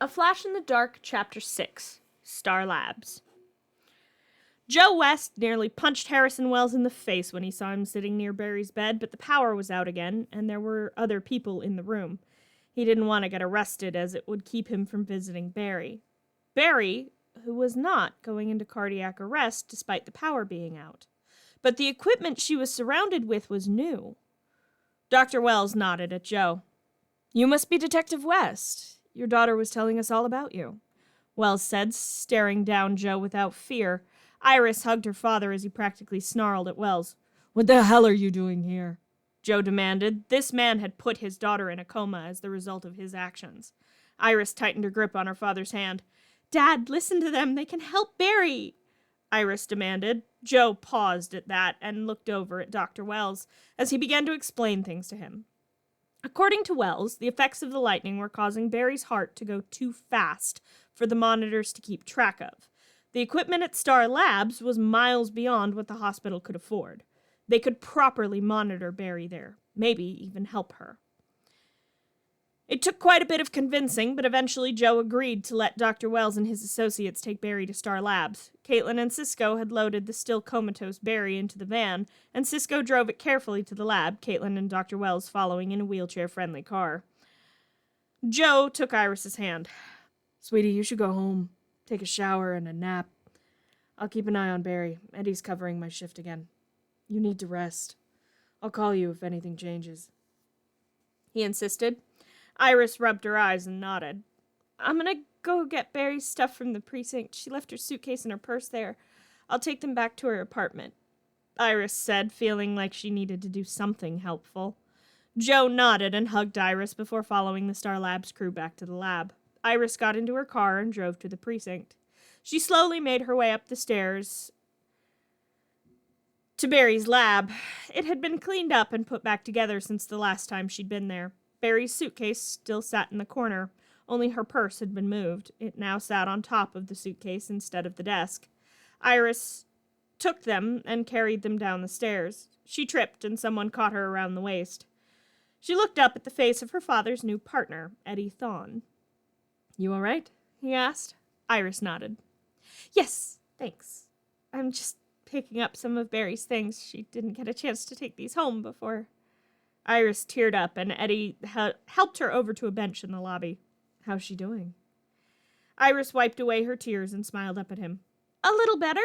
A Flash in the Dark, Chapter 6, Star Labs. Joe West nearly punched Harrison Wells in the face when he saw him sitting near Barry's bed, but the power was out again, and there were other people in the room. He didn't want to get arrested, as it would keep him from visiting Barry. Barry, who was not going into cardiac arrest despite the power being out. But the equipment she was surrounded with was new. Dr. Wells nodded at Joe. "You must be Detective West. Your daughter was telling us all about you," Wells said, staring down Joe without fear. Iris hugged her father as he practically snarled at Wells. "What the hell are you doing here?" Joe demanded. This man had put his daughter in a coma as the result of his actions. Iris tightened her grip on her father's hand. "Dad, listen to them. They can help Barry," Iris demanded. Joe paused at that and looked over at Dr. Wells as he began to explain things to him. According to Wells, the effects of the lightning were causing Barry's heart to go too fast for the monitors to keep track of. The equipment at Star Labs was miles beyond what the hospital could afford. They could properly monitor Barry there, maybe even help her. It took quite a bit of convincing, but eventually Joe agreed to let Dr. Wells and his associates take Barry to Star Labs. Caitlin and Cisco had loaded the still comatose Barry into the van, and Cisco drove it carefully to the lab, Caitlin and Dr. Wells following in a wheelchair-friendly car. Joe took Iris's hand. "Sweetie, you should go home. Take a shower and a nap. I'll keep an eye on Barry. Eddie's covering my shift again. You need to rest. I'll call you if anything changes," he insisted. Iris rubbed her eyes and nodded. "I'm gonna go get Barry's stuff from the precinct. She left her suitcase and her purse there. I'll take them back to her apartment," Iris said, feeling like she needed to do something helpful. Joe nodded and hugged Iris before following the Star Labs crew back to the lab. Iris got into her car and drove to the precinct. She slowly made her way up the stairs to Barry's lab. It had been cleaned up and put back together since the last time she'd been there. Barry's suitcase still sat in the corner, only her purse had been moved. It now sat on top of the suitcase instead of the desk. Iris took them and carried them down the stairs. She tripped and someone caught her around the waist. She looked up at the face of her father's new partner, Eddie Thawne. "You all right?" he asked. Iris nodded. "Yes, thanks. I'm just picking up some of Barry's things. She didn't get a chance to take these home before." Iris teared up, and Eddie helped her over to a bench in the lobby. "How's she doing?" Iris wiped away her tears and smiled up at him. "A little better,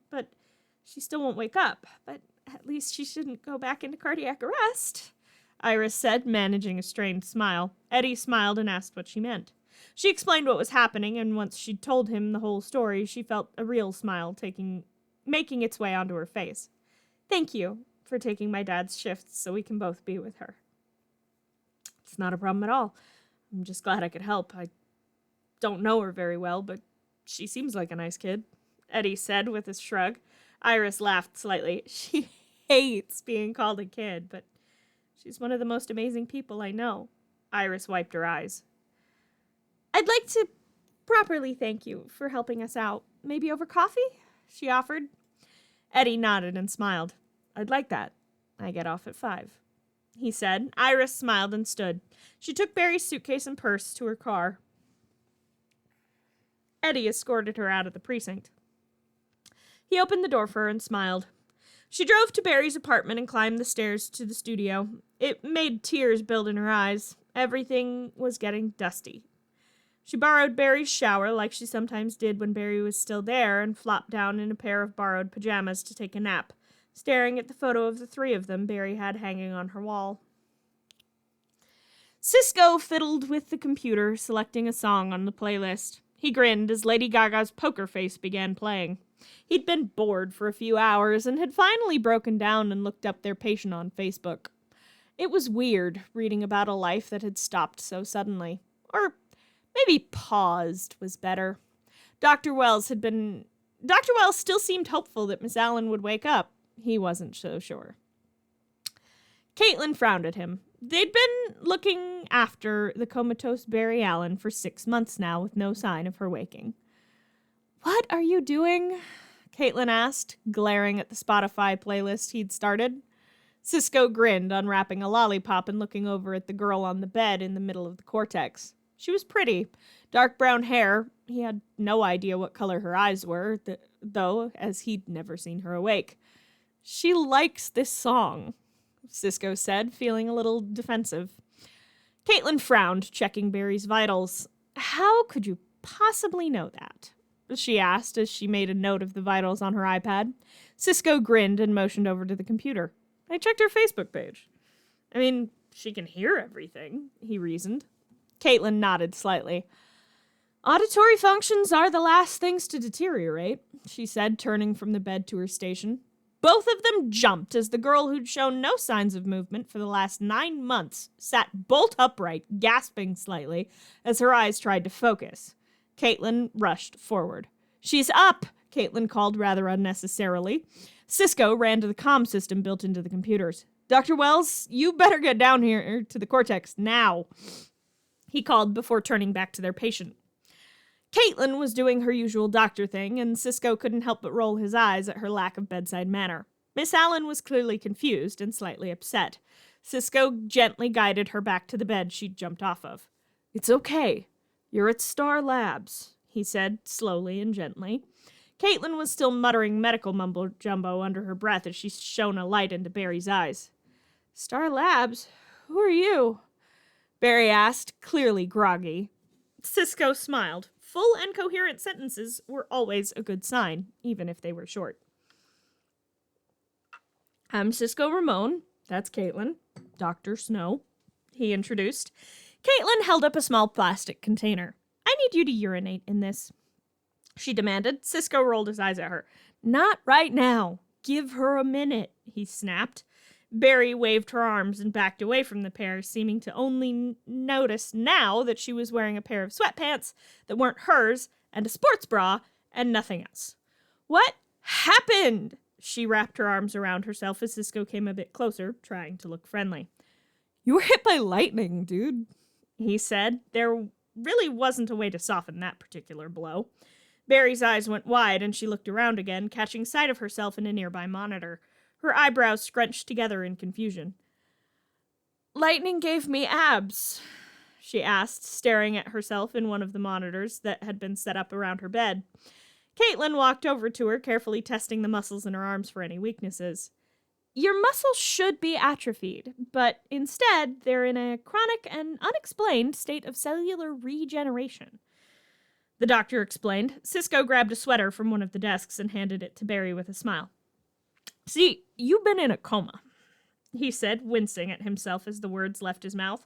but she still won't wake up. But at least she shouldn't go back into cardiac arrest," Iris said, managing a strained smile. Eddie smiled and asked what she meant. She explained what was happening, and once she'd told him the whole story, she felt a real smile making its way onto her face. "Thank you for taking my dad's shifts so we can both be with her." "It's not a problem at all. I'm just glad I could help. I don't know her very well, but she seems like a nice kid," Eddie said with a shrug. Iris laughed slightly. She hates being called a kid, but she's one of the most amazing people I know. Iris wiped her eyes. "I'd like to properly thank you for helping us out. Maybe over coffee?" she offered. Eddie nodded and smiled. "I'd like that. I get off at 5, he said. Iris smiled and stood. She took Barry's suitcase and purse to her car. Eddie escorted her out of the precinct. He opened the door for her and smiled. She drove to Barry's apartment and climbed the stairs to the studio. It made tears build in her eyes. Everything was getting dusty. She borrowed Barry's shower like she sometimes did when Barry was still there and flopped down in a pair of borrowed pajamas to take a nap, staring at the photo of the three of them Barry had hanging on her wall. Cisco fiddled with the computer, selecting a song on the playlist. He grinned as Lady Gaga's Poker Face began playing. He'd been bored for a few hours and had finally broken down and looked up their patient on Facebook. It was weird reading about a life that had stopped so suddenly. Or maybe paused was better. Dr. Wells still seemed hopeful that Miss Allen would wake up. He wasn't so sure. Caitlin frowned at him. They'd been looking after the comatose Barry Allen for 6 months now with no sign of her waking. "What are you doing?" Caitlin asked, glaring at the Spotify playlist he'd started. Cisco grinned, unwrapping a lollipop and looking over at the girl on the bed in the middle of the cortex. She was pretty. Dark brown hair. He had no idea what color her eyes were, though, as he'd never seen her awake. She likes this song, Cisco said, feeling a little defensive. Caitlin frowned, checking Barry's vitals. How could you possibly know that? She asked as she made a note of the vitals on her iPad. Cisco grinned and motioned over to the computer. I checked her Facebook page. I mean, she can hear everything, he reasoned. Caitlin nodded slightly. Auditory functions are the last things to deteriorate, she said, turning from the bed to her station. Both of them jumped as the girl who'd shown no signs of movement for the last 9 months sat bolt upright, gasping slightly, as her eyes tried to focus. Caitlin rushed forward. She's up, Caitlin called rather unnecessarily. Cisco ran to the comm system built into the computers. Dr. Wells, you better get down here to the cortex now, he called before turning back to their patient. Caitlin was doing her usual doctor thing, and Cisco couldn't help but roll his eyes at her lack of bedside manner. Miss Allen was clearly confused and slightly upset. Cisco gently guided her back to the bed she'd jumped off of. It's okay. You're at Star Labs, he said slowly and gently. Caitlin was still muttering medical mumbo-jumbo under her breath as she shone a light into Barry's eyes. Star Labs? Who are you? Barry asked, clearly groggy. Cisco smiled. Full and coherent sentences were always a good sign, even if they were short. I'm Cisco Ramon. That's Caitlin. Dr. Snow, he introduced. Caitlin held up a small plastic container. I need you to urinate in this, she demanded. Cisco rolled his eyes at her. Not right now. Give her a minute, he snapped. Barry waved her arms and backed away from the pair, seeming to only notice now that she was wearing a pair of sweatpants that weren't hers and a sports bra and nothing else. What happened? She wrapped her arms around herself as Cisco came a bit closer, trying to look friendly. You were hit by lightning, dude, he said. There really wasn't a way to soften that particular blow. Barry's eyes went wide and she looked around again, catching sight of herself in a nearby monitor. Her eyebrows scrunched together in confusion. Lightning gave me abs, she asked, staring at herself in one of the monitors that had been set up around her bed. Caitlin walked over to her, carefully testing the muscles in her arms for any weaknesses. Your muscles should be atrophied, but instead they're in a chronic and unexplained state of cellular regeneration. The doctor explained. Cisco grabbed a sweater from one of the desks and handed it to Barry with a smile. See, you've been in a coma, he said, wincing at himself as the words left his mouth.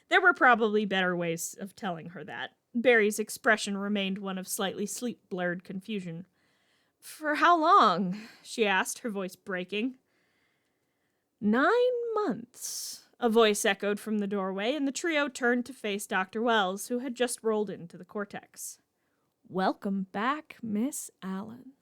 There were probably better ways of telling her that. Barry's expression remained one of slightly sleep-blurred confusion. For how long? She asked, her voice breaking. 9 months, a voice echoed from the doorway, and the trio turned to face Dr. Wells, who had just rolled into the cortex. Welcome back, Miss Allen.